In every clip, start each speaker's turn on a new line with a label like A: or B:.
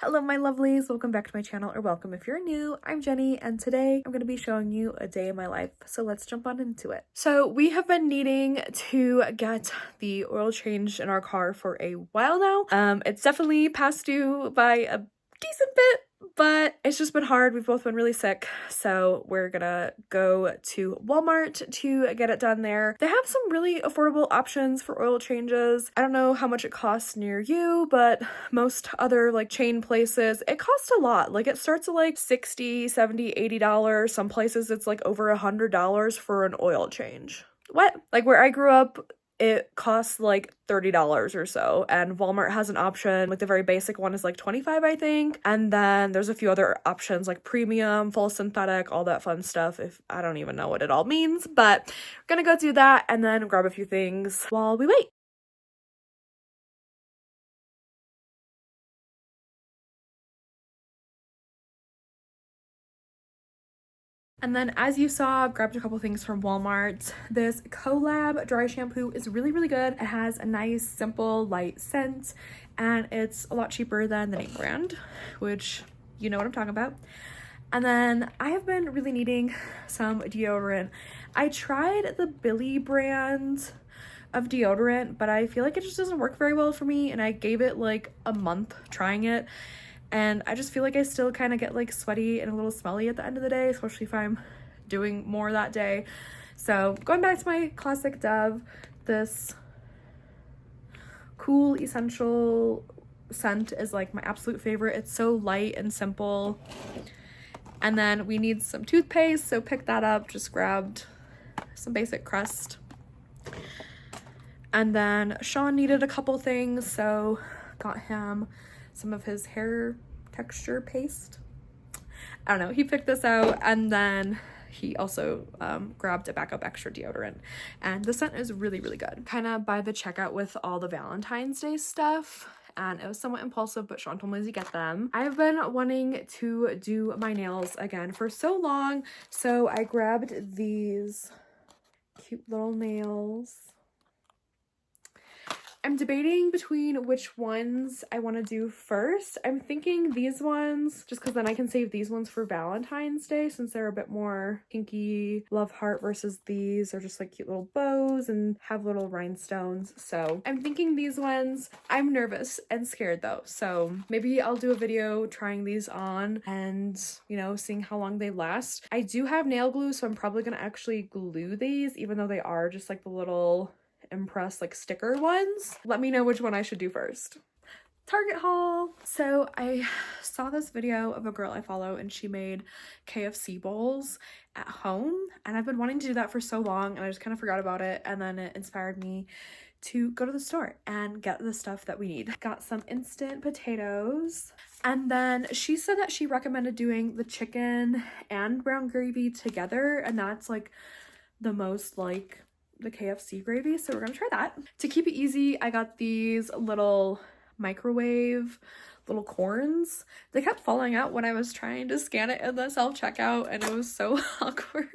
A: Hello my lovelies, welcome back to my channel, or welcome if you're new. I'm Jenny and today I'm going to be showing you a day in my life, so let's jump on into it. So we have been needing to get the oil changed in our car for a while now. It's definitely past due by a decent bit, but it's just been hard. We've both been really sick, so we're gonna go to Walmart to get it done there. They have some really affordable options for oil changes. I don't know how much it costs near you, but most other like chain places, it costs a lot. Like it starts at like $60, $70, $80. Some places it's like over $100 for an oil change. What? Like where I grew up, it costs like $30 or so, and Walmart has an option. Like the very basic one is like $25, I think, and then there's a few other options like premium, full synthetic, all that fun stuff. If I don't even know what it all means, but we're gonna go do that and then grab a few things while we wait. And then as you saw, I've grabbed a couple things from Walmart. This Collab dry shampoo is really, really good. It has a nice, simple, light scent, and it's a lot cheaper than the name brand, which you know what I'm talking about. And then I have been really needing some deodorant. I tried the Billy brand of deodorant, but I feel like it just doesn't work very well for me, and I gave it like a month trying it. And I just feel like I still kind of get like sweaty and a little smelly at the end of the day, especially if I'm doing more that day. So going back to my classic Dove, this Cool Essential scent is like my absolute favorite. It's so light and simple. And then we need some toothpaste, so pick that up. Just grabbed some basic Crest. And then Sean needed a couple things, so got him some of his hair texture paste. I don't know, he picked this out, and then he also grabbed a backup extra deodorant, and the scent is really, really good. Kind of by the checkout with all the Valentine's Day stuff, and it was somewhat impulsive, but Sean told me to get them. I've been wanting to do my nails again for so long, so I grabbed these cute little nails. I'm debating between which ones I want to do first. I'm thinking these ones, just because then I can save these ones for Valentine's Day, since they're a bit more pinky love heart, versus these are just like cute little bows and have little rhinestones. So I'm thinking these ones. I'm nervous and scared though, so maybe I'll do a video trying these on and, you know, seeing how long they last. I do have nail glue, so I'm probably gonna actually glue these, even though they are just like the little Impress like sticker ones. Let me know which one I should do first. Target haul. So I saw this video of a girl I follow, and she made KFC bowls at home, and I've been wanting to do that for so long, and I just kind of forgot about it, and then it inspired me to go to the store and get the stuff that we need. Got some instant potatoes, and then she said that she recommended doing the chicken and brown gravy together, and that's like the most like the KFC gravy, so we're gonna try that. To keep it easy, I got these little microwave little corns. They kept falling out when I was trying to scan it in the self-checkout, and it was so awkward.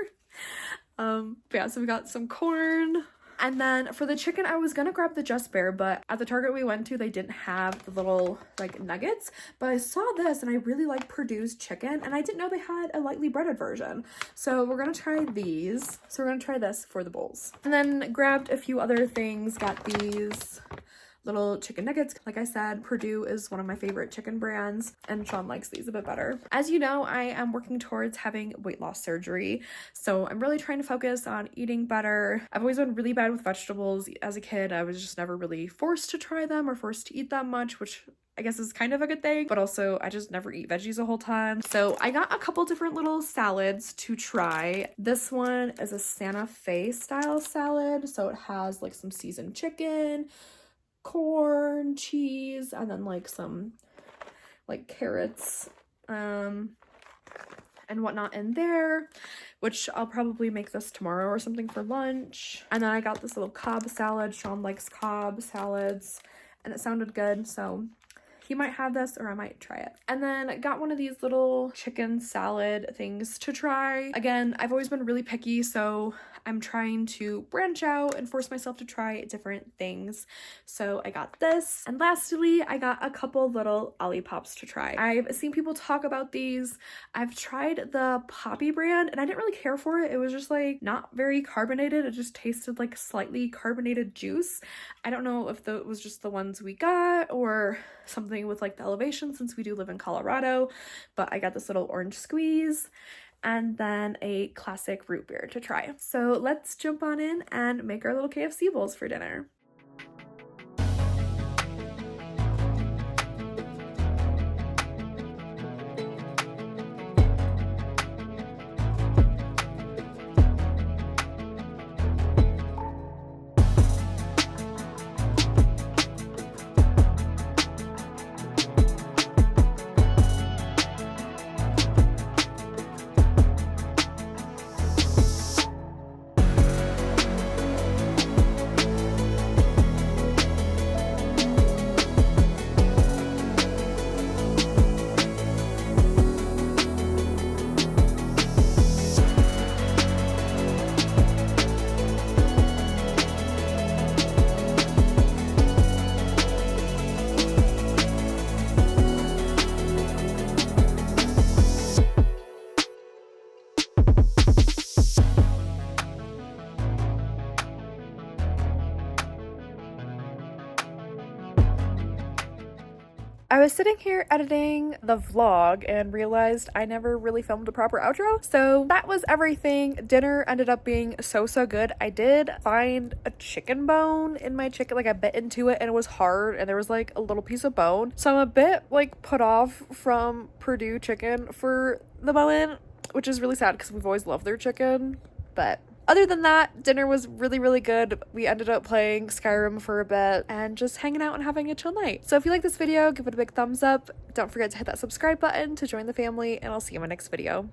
A: But yeah, so we got some corn. And then for the chicken, I was gonna grab the Just Bear, but at the Target we went to, they didn't have the little like nuggets. But I saw this, and I really like Purdue's chicken, and I didn't know they had a lightly breaded version. So we're gonna try these. So we're gonna try this for the bowls. And then grabbed a few other things. Got these little chicken nuggets. Like I said, Purdue is one of my favorite chicken brands, and Sean likes these a bit better. As you know, I am working towards having weight loss surgery, so I'm really trying to focus on eating better. I've always been really bad with vegetables. As a kid, I was just never really forced to try them or forced to eat them much, which I guess is kind of a good thing, but also I just never eat veggies a whole ton. So I got a couple different little salads to try. This one is a Santa Fe style salad, so it has like some seasoned chicken, corn, cheese, and then like some like carrots and whatnot in there, which I'll probably make this tomorrow or something for lunch. And then I got this little Cobb salad. Sean likes Cobb salads, and it sounded good, so he might have this or I might try it. And then got one of these little chicken salad things to try. Again, I've always been really picky, so I'm trying to branch out and force myself to try different things. So I got this. And lastly, I got a couple little Olipop to try. I've seen people talk about these. I've tried the Poppy brand and I didn't really care for it. It was just like not very carbonated. It just tasted like slightly carbonated juice. I don't know if it was just the ones we got or something with like the elevation since we do live in Colorado, but I got this little orange squeeze and then a classic root beer to try. So let's jump on in and make our little KFC bowls for dinner. I was sitting here editing the vlog and realized I never really filmed a proper outro. So that was everything. Dinner ended up being so good. I did find a chicken bone in my chicken, like I bit into it and it was hard and there was like a little piece of bone. So I'm a bit like put off from Purdue chicken for the moment, which is really sad because we've always loved their chicken. But other than that, dinner was really good. We ended up playing Skyrim for a bit and just hanging out and having a chill night. So if you like this video, give it a big thumbs up. Don't forget to hit that subscribe button to join the family, and I'll see you in my next video.